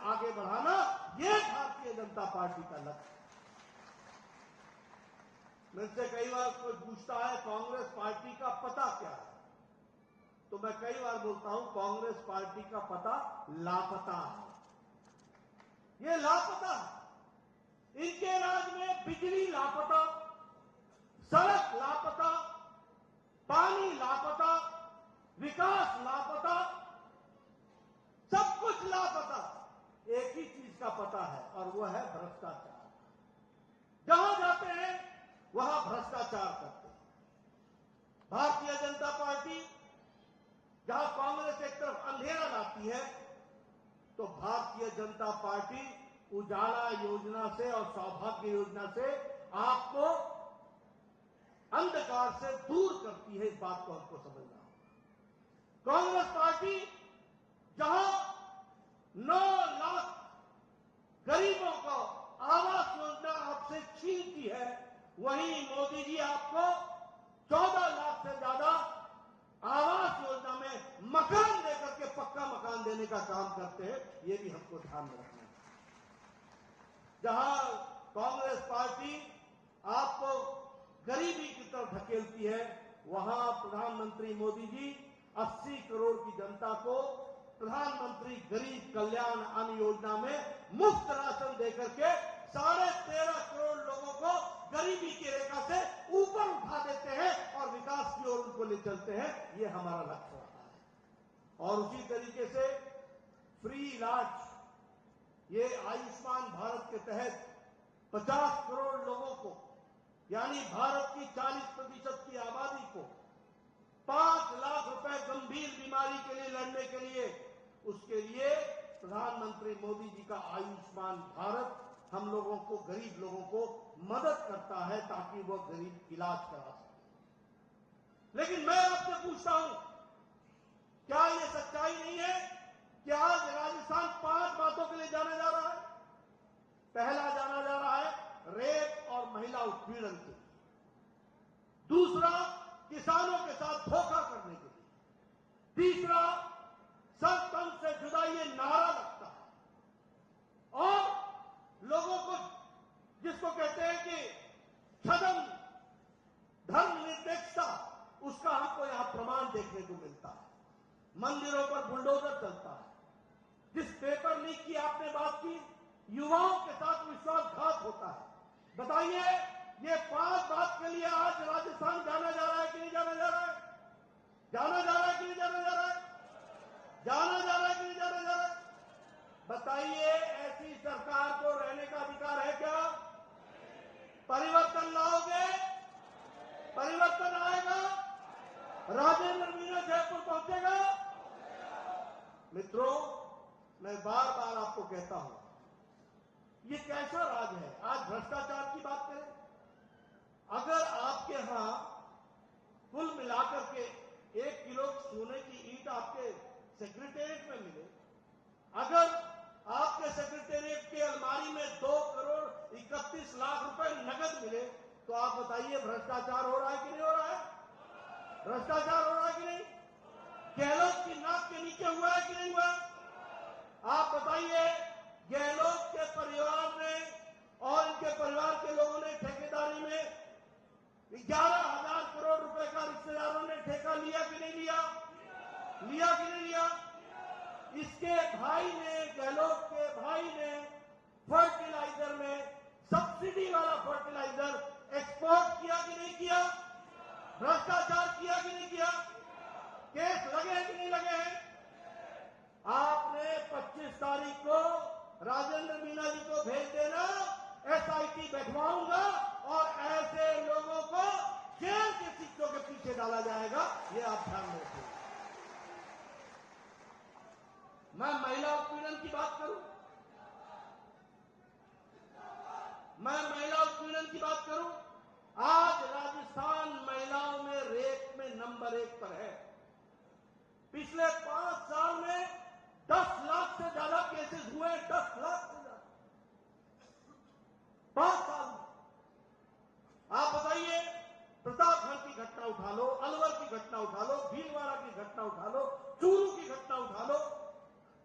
आगे बढ़ाना, ये भारतीय जनता पार्टी का लक्ष्य है। मुझसे कई बार कोई पूछता है कांग्रेस पार्टी का पता क्या है, तो मैं कई बार बोलता हूं कांग्रेस पार्टी का पता लापता है। ये लापता है। इनके राज में बिजली लापता, सड़क लापता, पानी लापता, विकास लापता, सब कुछ लापता। एक ही चीज का पता है और वह है भ्रष्टाचार। जहां जाते हैं वहां भ्रष्टाचार करते हैं। भारतीय जनता पार्टी जहां कांग्रेस एक तरफ अंधेरा लाती है, तो भारतीय जनता पार्टी उजाला योजना से और सौभाग्य योजना से आपको अंधकार से दूर करती है। इस बात को हमको समझना होगा। कांग्रेस पार्टी जहां 9 लाख गरीबों को आवास योजना आपसे छीनती है, वहीं मोदी जी आपको 14 लाख से ज्यादा आवास योजना में मकान देकर के पक्का मकान देने का काम करते हैं। ये भी हमको ध्यान में रखना है। जहां कांग्रेस पार्टी आपको गरीबी की तरफ ढकेलती है, वहां प्रधानमंत्री मोदी जी 80 करोड़ की जनता को प्रधानमंत्री गरीब कल्याण अन्न योजना में मुफ्त राशन देकर के 13.5 करोड़ लोगों को गरीबी की रेखा से ऊपर उठा देते हैं और विकास की ओर उनको ले चलते हैं। ये हमारा लक्ष्य रहा है। और उसी तरीके से फ्री इलाज, ये आयुष्मान भारत के तहत 50 करोड़ लोगों को, यानी भारत की 40% की आबादी को 5 लाख रुपए गंभीर बीमारी के लिए लड़ने के लिए, उसके लिए प्रधानमंत्री मोदी जी का आयुष्मान भारत हम लोगों को, गरीब लोगों को मदद करता है ताकि वह गरीब इलाज करा सके। लेकिन मैं आपसे पूछता हूं, क्या यह सच्चाई नहीं है कि आज राजस्थान 5 बातों के लिए जाना जा रहा है? पहला जाना जा रहा है रेप और महिला उत्पीड़न के लिए, दूसरा किसानों के साथ धोखा करने के लिए, तीसरा सरपंच से जुदा ये नारा लगता है, और लोगों को, जिसको कहते हैं कि छदम धर्मनिरपेक्षता, उसका हमको यहां प्रमाण देखने को मिलता है। मंदिरों पर बुलडोजर चलता है। जिस पेपर लीक की आपने बात की, युवाओं के साथ विश्वासघात होता है। बताइए, ये 5 बात के लिए आज राजस्थान जाना जा रहा है कि नहीं जाना जा रहा है? जाना जा रहा है कि नहीं जाना जा रहा है? जाना जा रहा है कि नहीं जाना जा रहा है? बताइए, ऐसी सरकार को रहने का अधिकार है क्या? परिवर्तन लाओगे? परिवर्तन आएगा? राजेंद्र मीना जयपुर पहुंचेगा? मित्रों, मैं बार बार आपको कहता हूं, ये कैसा राज है? आज भ्रष्टाचार की बात करें, अगर आपके यहां कुल मिलाकर के 1 किलो सोने की ईंट आपके सेक्रेटेरिएट में मिले, अगर आपके सेक्रेटेरिएट की अलमारी में 2 करोड़ 31 लाख रुपए नगद मिले, तो आप बताइए भ्रष्टाचार हो रहा है कि नहीं हो रहा है? भ्रष्टाचार हो रहा है कि नहीं? गहलोत की नाक के नीचे हुआ है कि नहीं हुआ? आप बताइए, गहलोत के परिवार ने और इनके परिवार के लोगों ने ठेकेदारी में 11,000 करोड़ रुपए का रिश्तेदारों ने ठेका लिया कि नहीं लिया? लिया कि नहीं लिया? इसके भाई ने, गहलोत के भाई ने फर्टिलाइजर में सब्सिडी वाला फर्टिलाइजर एक्सपोर्ट किया कि नहीं किया? भ्रष्टाचार किया कि नहीं किया? केस लगे हैं कि नहीं लगे हैं? आपने 25 तारीख को राजेंद्र मीना जी को भेज देना, SIT बैठवाऊंगा और ऐसे लोगों को जेल के सिक्कों के पीछे डाला जाएगा। ये आप ध्यान में रखिए। मैं महिला उत्पीड़न की बात करूं, मैं महिला उत्पीड़न की बात करूं, आज राजस्थान महिलाओं में रेप में नंबर 1 पर है। पिछले 5 साल में 10 लाख से ज्यादा केसेस हुए, 10 लाख से ज्यादा 5 साल में। आप बताइए, प्रतापगढ़ की घटना उठा लो, अलवर की घटना उठा लो, भीलवाड़ा की घटना उठा लो, चूरू की घटना उठा लो,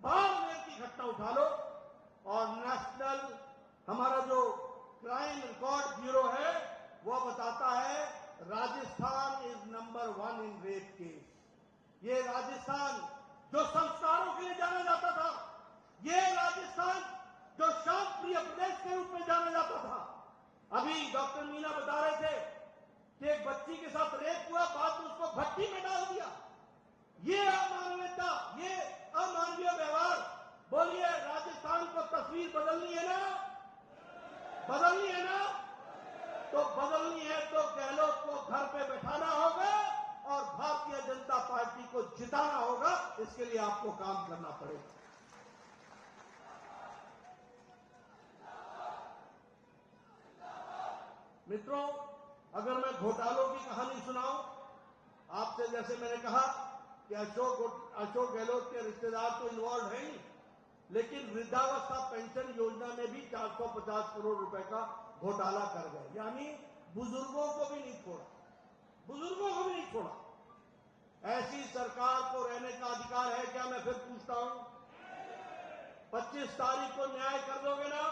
बाड़मेर की घटना उठा लो, बदलनी है ना? तो बदलनी है तो गहलोत को घर पे बैठाना होगा और भारतीय जनता पार्टी को जिताना होगा। इसके लिए आपको काम करना पड़ेगा। मित्रों, अगर मैं घोटालों की कहानी सुनाऊं आपसे, जैसे मैंने कहा कि अशोक गहलोत के रिश्तेदार तो इन्वॉल्व है ही, लेकिन वृद्धावस्था पेंशन योजना में भी 450 करोड़ रुपए का घोटाला कर गए, यानी बुजुर्गों को भी नहीं छोड़ा, बुजुर्गों को भी नहीं छोड़ा। ऐसी सरकार को रहने का अधिकार है क्या? मैं फिर पूछता हूं, 25 तारीख को न्याय कर दोगे ना?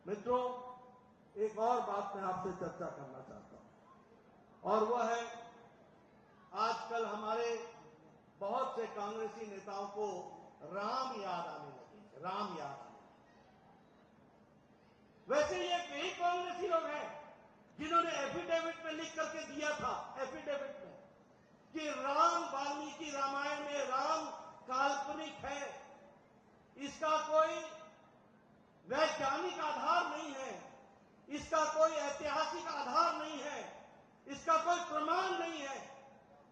मित्रों, एक और बात मैं आपसे चर्चा करना चाहता हूं, और वह है आजकल हमारे बहुत से कांग्रेसी नेताओं को राम याद आने लगे, राम याद आने लगे। वैसे ये कई कांग्रेसी लोग हैं जिन्होंने एफिडेविट में लिख करके दिया था, एफिडेविट में, कि राम वाल्मीकि रामायण में राम काल्पनिक है, इसका कोई वैज्ञानिक आधार नहीं है, इसका कोई ऐतिहासिक आधार नहीं है, इसका कोई प्रमाण नहीं है,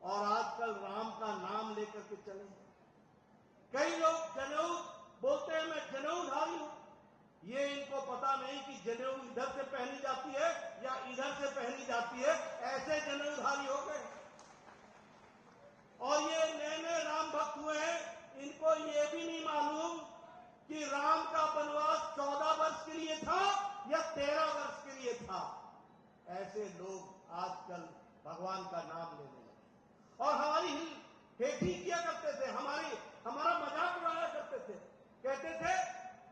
और आजकल राम का नाम लेकर के चले। कई लोग जनेऊ बोलते हैं, मैं जनेऊधारी हूं। ये इनको पता नहीं कि जनेऊ इधर से पहनी जाती है या इधर से पहनी जाती है, ऐसे जनेऊधारी हो गए। और ये नए नए राम भक्त हुए हैं, इनको ये भी नहीं मालूम कि राम का वनवास 14 वर्ष के लिए था या 13 वर्ष के लिए था। ऐसे लोग आजकल भगवान का नाम लेने लगे और हमारी हेठी किया करते थे, हमारा मजाक उड़ाया करते थे। कहते थे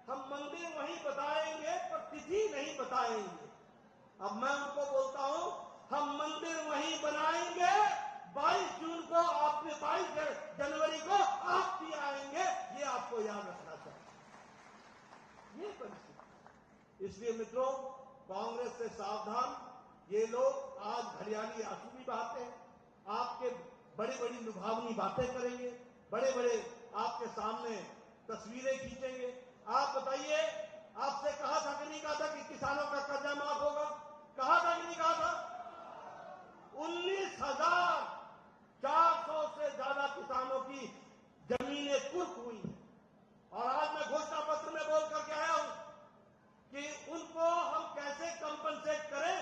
हम मंदिर वहीं बताएंगे पर तिथि नहीं बताएंगे। अब मैं उनको बोलता हूं, हम मंदिर वहीं बनाएंगे, 22 जून को आपने 22 जनवरी को आप भी आएंगे, ये आपको याद रखना चाहिए। ये परिस्थिति। इसलिए मित्रों, कांग्रेस से सावधान। ये लोग आज हरियाली आंसू भी बहाते हैं, आपके बड़ी बड़ी लुभावनी बातें करेंगे, बड़े बड़े आपके सामने तस्वीरें खींचेंगे। आप बताइए, आपसे कहा था कि नहीं कहा था कि किसानों का कर्जा माफ होगा? कहा था कि नहीं कहा था? 19,400 से ज्यादा किसानों की जमीनें कुर्क हुई हैं। और आज मैं घोषणा पत्र में बोल करके आया हूं कि उनको हम कैसे कंपनसेट करें